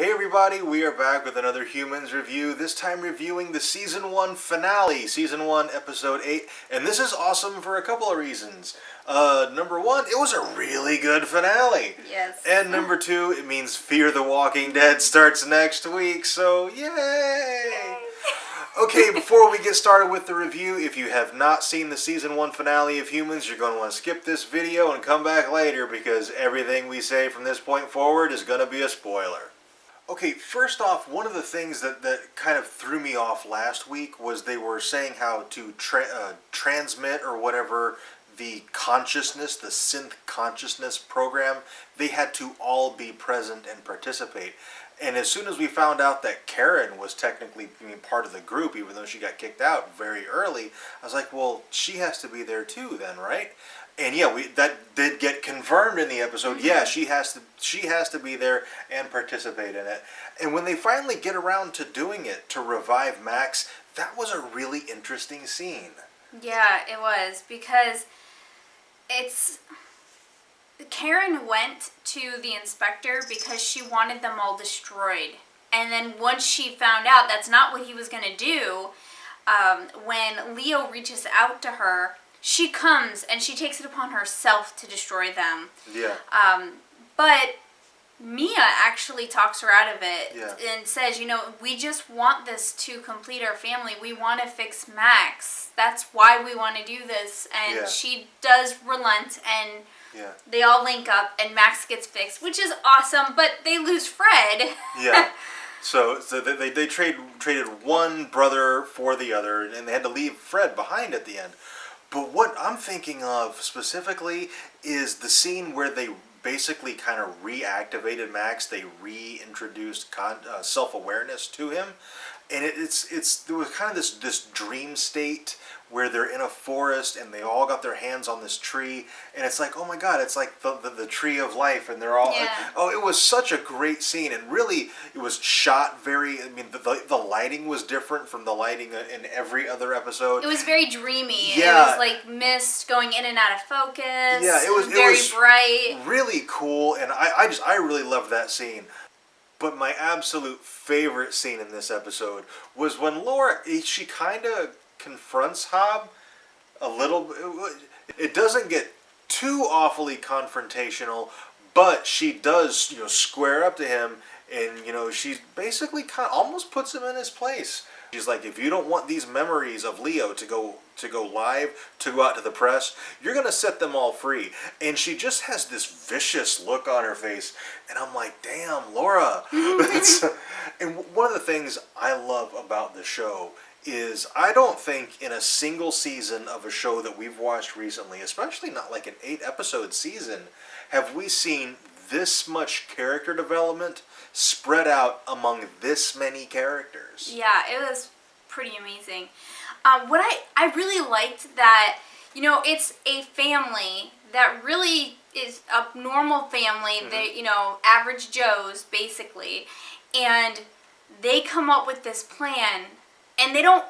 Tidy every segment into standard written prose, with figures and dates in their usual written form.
Hey everybody, we are back with another Humans Review, this time reviewing the Season 1 finale, Season 1, Episode 8, and this is awesome for a couple of reasons. Number one, it was a really good finale. Yes. And number two, it means Fear the Walking Dead starts next week, so yay! Okay, before we get started with the review, if you have not seen the Season 1 finale of Humans, you're going to want to skip this video and come back later because everything we say from this point forward is going to be a spoiler. Okay, first off, one of the things that kind of threw me off last week was they were saying how to transmit or whatever the consciousness, the synth consciousness program, they had to all be present and participate. And as soon as we found out that Karen was technically part of the group, even though she got kicked out very early, I was like, well, she has to be there too then, right? And yeah, that did get confirmed in the episode. Mm-hmm. Yeah, she has to be there and participate in it. And when they finally get around to doing it to revive Max, that was a really interesting scene. Yeah, it was, because Karen went to the inspector because she wanted them all destroyed. And then once she found out that's not what he was going to do, when Leo reaches out to her, she comes and she takes it upon herself to destroy them. Yeah. But Mia actually talks her out of it. Yeah. And says, we just want this to complete our family. We want to fix Max. That's why we want to do this. And she does relent, and they all link up and Max gets fixed, which is awesome, but they lose Fred. Yeah. So they traded one brother for the other, and they had to leave Fred behind at the end. But what I'm thinking of specifically is the scene where they basically kind of reactivated Max. They reintroduced self-awareness to him, and there was kind of this dream state where they're in a forest and they all got their hands on this tree, and it's like, oh my god, it's like the tree of life, and they're all it was such a great scene, and really it was shot the lighting was different from the lighting in every other episode. It was very dreamy. Yeah. It was like mist going in and out of focus. Yeah, it was very bright. Really cool, and I really loved that scene. But my absolute favorite scene in this episode was when Laura, she kind of confronts Hobb a little. It doesn't get too awfully confrontational, but she does, square up to him, and she basically kind of almost puts him in his place. She's like, if you don't want these memories of Leo to go live, to go out to the press, you're going to set them all free. And she just has this vicious look on her face. And I'm like, damn, Laura. And one of the things I love about the show is I don't think in a single season of a show that we've watched recently, especially not like an 8-episode season, have we seen this much character development spread out among this many characters. Yeah, it was pretty amazing. What I really liked that, it's a family that really is a normal family, mm-hmm. They, average Joes, basically, and they come up with this plan, and they don't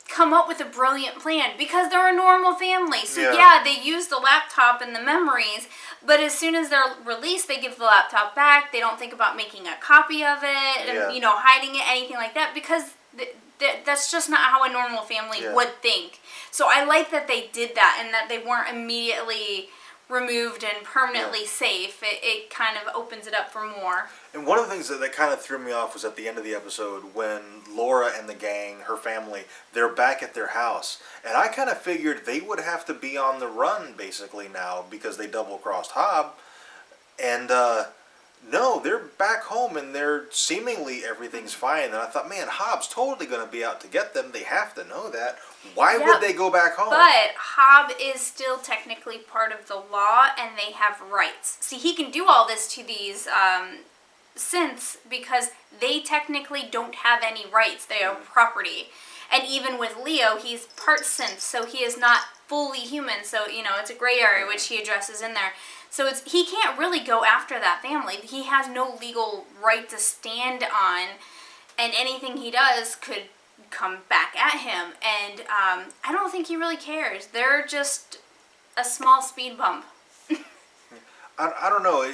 come up with a brilliant plan because they're a normal family. So yeah, they use the laptop and the memories, but as soon as they're released, they give the laptop back. They don't think about making a copy of it and hiding it, anything like that, because that's just not how a normal family would think. So I like that they did that and that they weren't immediately removed and permanently safe. It kind of opens it up for more. And one of the things that kind of threw me off was at the end of the episode when Laura and the gang, her family, they're back at their house. And I kind of figured they would have to be on the run basically now because they double-crossed Hobb. And no, they're back home and they're seemingly everything's fine. And I thought, man, Hobb's totally going to be out to get them. They have to know that. Why would they go back home? But Hobb is still technically part of the law and they have rights. See, he can do all this to these synths because they technically don't have any rights. They are property. And even with Leo, he's part synth, so he is not fully human. So, it's a gray area, which he addresses in there. So he can't really go after that family. He has no legal right to stand on, and anything he does could come back at him. And I don't think he really cares. They're just a small speed bump. I don't know.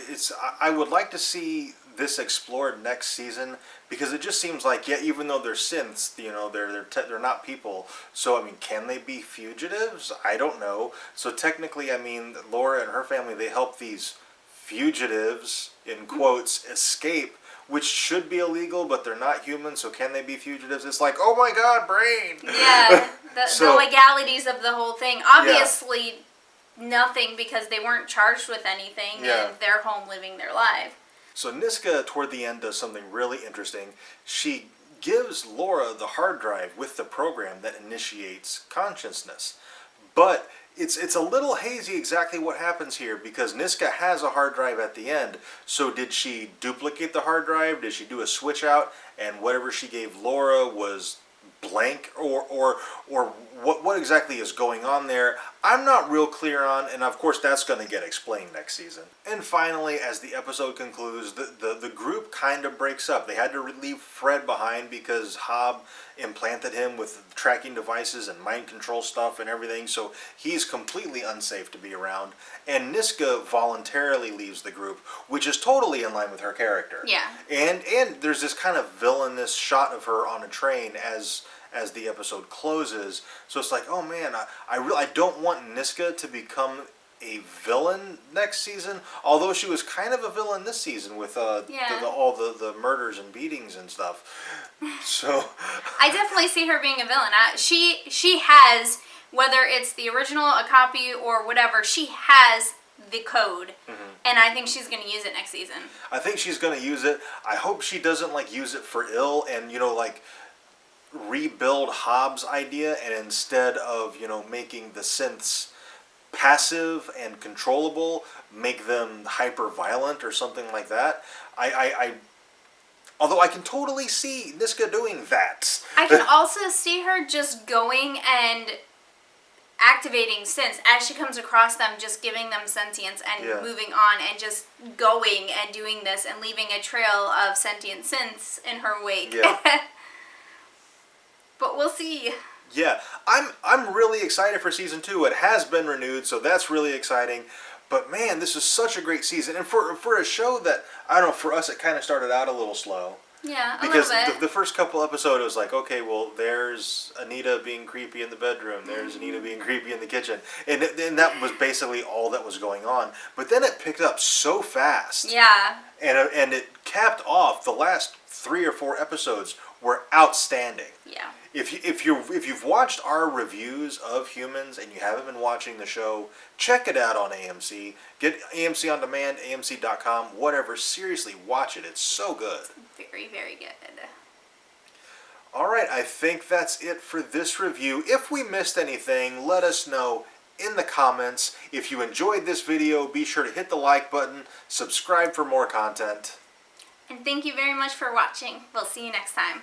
I would like to see this explored next season, because it just seems like, yeah, even though they're synths, they're not people. So I mean, can they be fugitives? I don't know. So technically, I mean, Laura and her family, they help these fugitives in quotes escape, which should be illegal, but they're not human. So can they be fugitives? It's like, oh my God, brain. Yeah, So- the legalities of the whole thing. Obviously, nothing, because they weren't charged with anything, Yeah. and they're home living their life. So Niska, toward the end, does something really interesting. She gives Laura the hard drive with the program that initiates consciousness. But it's a little hazy exactly what happens here, because Niska has a hard drive at the end. So did she duplicate the hard drive? Did she do a switch out, and whatever she gave Laura was blank, or what exactly is going on there? I'm not real clear on, and of course that's going to get explained next season. And finally, as the episode concludes, the group kind of breaks up. They had to leave Fred behind because Hob implanted him with tracking devices and mind control stuff and everything, so he's completely unsafe to be around. And Niska voluntarily leaves the group, which is totally in line with her character. Yeah. And there's this kind of villainous shot of her on a train as the episode closes. So it's like, oh man, I don't want Niska to become a villain next season. Although she was kind of a villain this season with all the murders and beatings and stuff. So I definitely see her being a villain. She has, whether it's the original, a copy, or whatever, she has the code, and I think she's going to use it next season. I think she's going to use it. I hope she doesn't use it for ill and rebuild Hobbs' idea, and instead of making the synths passive and controllable, make them hyper violent or something like that. Although I can totally see Niska doing that. I can also see her just going and activating synths as she comes across them, just giving them sentience and moving on, and just going and doing this and leaving a trail of sentient synths in her wake. Yeah. But we'll see. Yeah, I'm really excited for season 2. It has been renewed, so that's really exciting. But man, this is such a great season, and for a show that, I don't know, for us it kind of started out a little slow. Yeah, because a little bit. the first couple episodes, it was like, okay, well, there's Anita being creepy in the bedroom, there's Anita being creepy in the kitchen, and that was basically all that was going on. But then it picked up so fast. Yeah. And it capped off. The last 3 or 4 episodes were outstanding. Yeah. If you've watched our reviews of Humans and you haven't been watching the show, check it out on AMC. Get AMC on demand, AMC.com, whatever. Seriously, watch it. It's so good. Very, very good. All right, I think that's it for this review. If we missed anything, let us know in the comments. If you enjoyed this video, be sure to hit the like button, subscribe for more content. And thank you very much for watching. We'll see you next time.